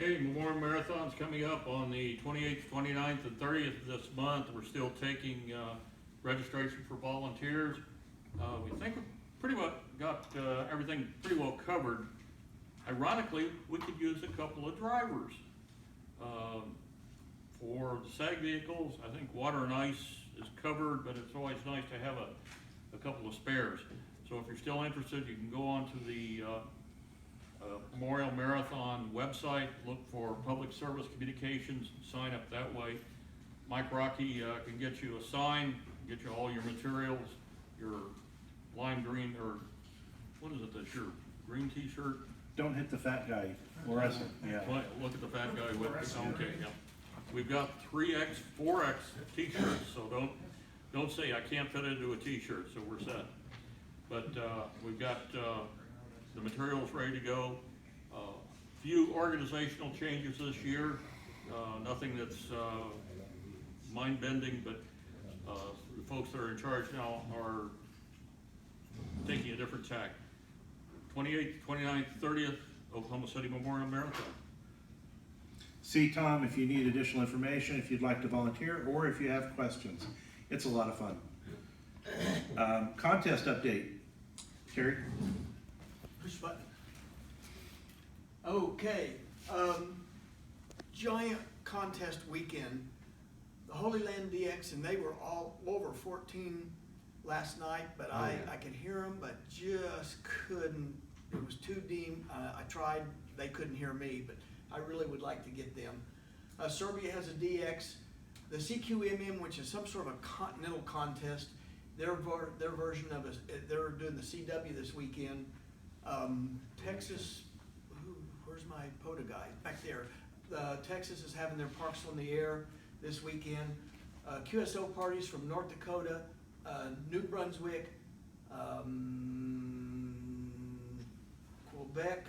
Hey, Memorial Marathon's coming up on the 28th, 29th, and 30th of this month. We're still taking registration for volunteers. We think we pretty much got everything pretty well covered. Ironically, we could use a couple of drivers. For the SAG vehicles, I think water and ice is covered, but it's always nice to have a couple of spares. So if you're still interested, you can go on to the Memorial Marathon website, look for public service communications, sign up that way. Mike Rocky can get you a sign, get you all your materials, your lime green, or what is it, that's your green t-shirt? Don't hit the fat guy, fluorescent, yeah. Look at the fat guy with, okay, yeah. We've got 3X, 4X t-shirts, so don't say I can't fit into a t-shirt, so we're set. But we've got the materials ready to go. Few organizational changes this year, nothing that's mind-bending, but the folks that are in charge now are taking a different tack. 28th, 29th, 30th, Oklahoma City Memorial Marathon. See Tom if you need additional information, if you'd like to volunteer, or if you have questions. It's a lot of fun. Contest update. Terry? Push button. Okay, giant contest weekend. The Holy Land DX, and they were all over 14 last night, but I could hear them, but just couldn't. It was too dim. I tried, they couldn't hear me, but I really would like to get them. Serbia has a DX. The CQMM, which is some sort of a continental contest, their version of it, they're doing the CW this weekend. Texas, where's my POTA guy? Back there. Texas is having their Parks on the Air this weekend. QSO parties from North Dakota, New Brunswick, Quebec,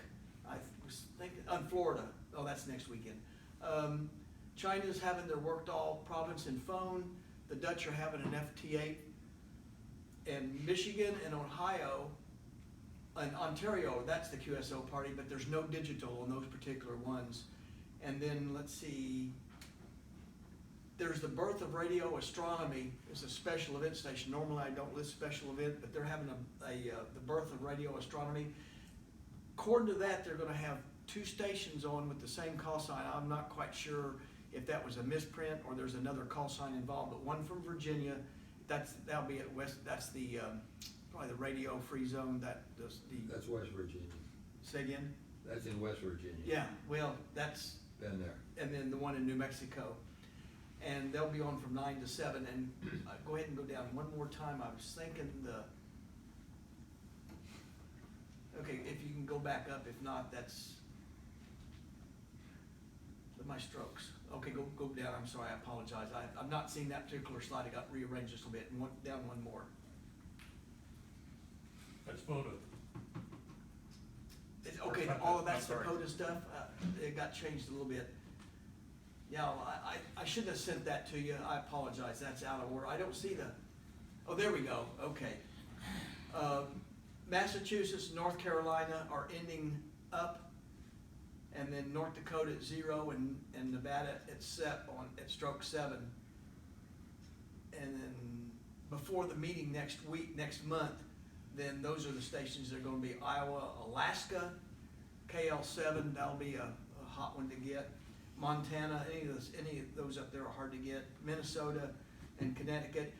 I was thinking, Florida. Oh, that's next weekend. China's having their Worked All province and phone. The Dutch are having an FT8. And Michigan and Ohio and Ontario, that's the QSO party, but there's no digital on those particular ones. And then let's see, there's the Birth of Radio Astronomy. It's a special event station. Normally I don't list special event, but they're having the Birth of Radio Astronomy. According to that, they're gonna have 2 stations on with the same call sign. I'm not quite sure if that was a misprint or there's another call sign involved, but one from Virginia, that'll be at West, that's the, probably the radio free zone that does the. That's West Virginia. Say again? That's in West Virginia. Yeah, well, that's. Been there. And then the one in New Mexico. And they'll be on from 9 to 7. And go ahead and go down one more time. I was thinking okay, if you can go back up, if not, that's my strokes. Okay, go down, I'm sorry, I apologize. I've not seen that particular slide, it got rearranged just a little bit, and down one more. That's POTA. Okay, all of that's the POTA stuff, it got changed a little bit. Yeah, I shouldn't have sent that to you, I apologize, that's out of order. I don't see oh, there we go, okay. Massachusetts, North Carolina are ending up, and then North Dakota at 0, and Nevada at stroke 7. And then before the meeting next month, then those are the stations that are going to be Iowa, Alaska, KL7, that'll be a hot one to get. Montana, any of those up there are hard to get. Minnesota and Connecticut.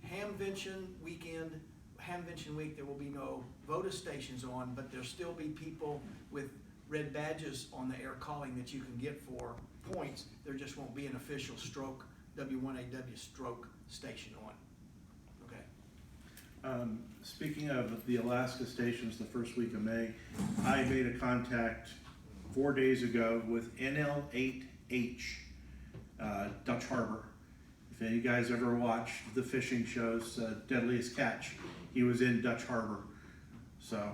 Hamvention week, there will be no VOTA stations on, but there'll still be people with red badges on the air calling that you can get for points. There just won't be an official stroke, W1AW stroke station on. Okay. Speaking of the Alaska stations, the first week of May, I made a contact 4 days ago with NL8H, Dutch Harbor. If any of you guys ever watched the fishing shows, Deadliest Catch, he was in Dutch Harbor. So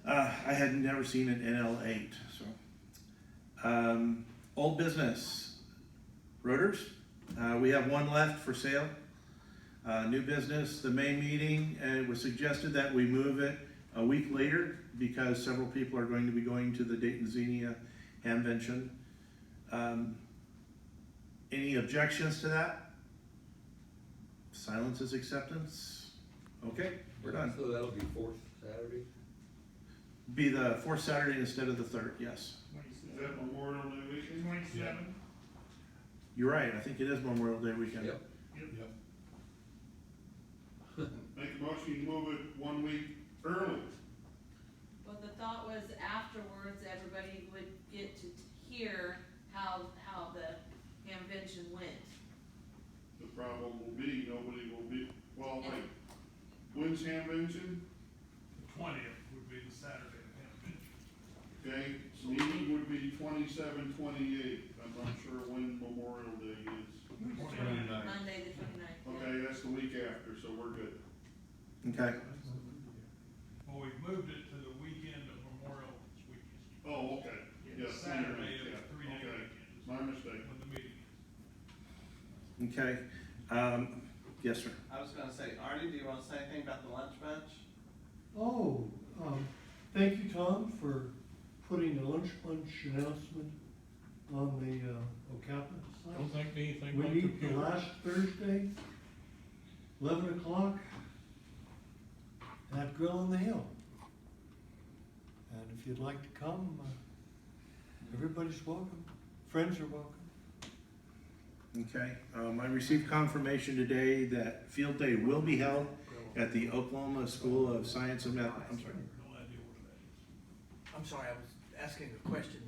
I had never seen an NL8. So old business rotors. We have one left for sale. New business, the May meeting, it was suggested that we move it a week later because several people are going to be going to the Dayton Xenia Hamvention. Any objections to that? Silence is acceptance. Okay, we're done. So that'll be fourth Saturday? Be the fourth Saturday instead of the third, yes. Is that Memorial Day weekend? 27. You're right, I think it is Memorial Day weekend. Yep. Make a motion, you move it 1 week early. Well, the thought was afterwards, everybody would get to hear how the convention went. The problem will be, nobody will be, well, wait, when's Hamvention? The 20th would be the Saturday of Hamvention. Okay, meeting would be 27, 28. I'm not sure when Memorial Day is. Monday the 29th. Okay, that's the week after, so we're good. Okay, Well, we've moved it to the weekend of Memorial weekend. Oh, okay. Yes, Saturday of yeah, the 3-day okay. weekend. My mistake. When the meeting is. okay. Yes, sir. I was gonna say, Artie, do you wanna say anything about the lunch bunch? Oh, thank you, Tom, for putting the lunch bunch announcement on the OCAPA Don't site. think anything We about meet the computer. last Thursday, 11 o'clock, at Grill on the Hill. And if you'd like to come, everybody's welcome. Friends are welcome. Okay, I received confirmation today that field day will be held at the Oklahoma School of Science and Math. I'm sorry. No idea what that is. I'm sorry, I was asking a question.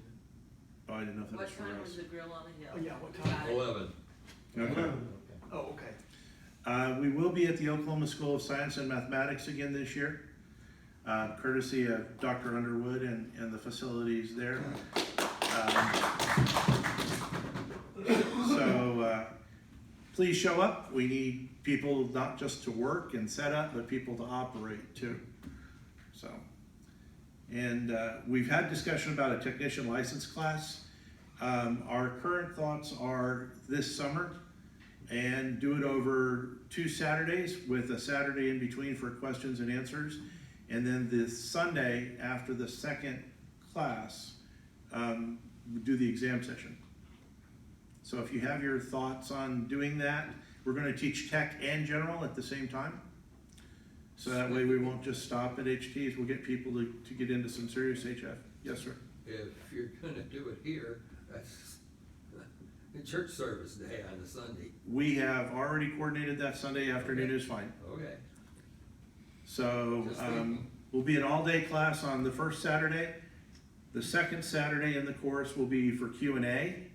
Oh, I didn't know if that was What for time us. was the grill on the hill? Oh, yeah, what time? 11. Okay. Oh, okay. We will be at the Oklahoma School of Science and Mathematics again this year, courtesy of Dr. Underwood and the facilities there. So please show up. We need people not just to work and set up, but people to operate too. So, and we've had discussion about a technician license class. Our current thoughts are this summer and do it over 2 Saturdays with a Saturday in between for questions and answers. And then this Sunday after the second class, do the exam session. So if you have your thoughts on doing that, we're gonna teach tech and general at the same time. So that way we won't just stop at HTs, we'll get people to get into some serious HF. Yes, sir. If you're gonna do it here, that's the church service day on the Sunday. We have already coordinated that Sunday afternoon is fine. Okay. So, Just thinking. we'll be an all-day class on the first Saturday. The second Saturday in the course will be for Q&A.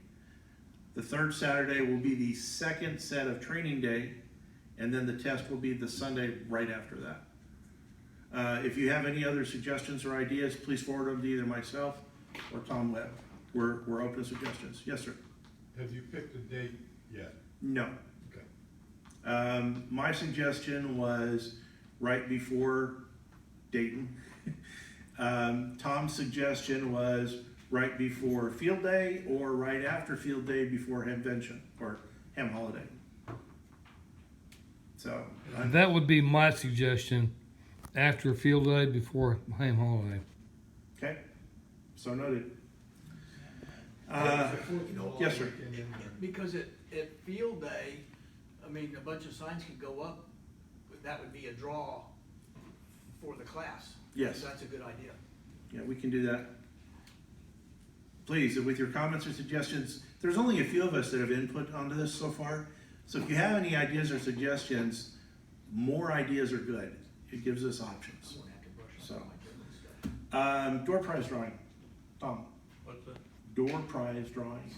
The third Saturday will be the second set of training day, and then the test will be the Sunday right after that. If you have any other suggestions or ideas, please forward them to either myself or Tom Webb. We're open to suggestions. Yes, sir. Have you picked a date yet? No. Okay. My suggestion was right before Dayton. Tom's suggestion was right before field day or right after field day before Hamvention or Ham holiday. So, That would be my suggestion, after field day, before ham holiday. okay, so noted. You know, Yes, sir. Because at field day, I mean, a bunch of signs could go up, but that would be a draw for the class. Yes. That's a good idea. Yeah, we can do that. Please, with your comments or suggestions, there's only a few of us that have input onto this so far. So if you have any ideas or suggestions, more ideas are good. It gives us options. I'm gonna have to brush up So. on my German stuff. Door prize drawing. Tom, What's that? door prize drawing.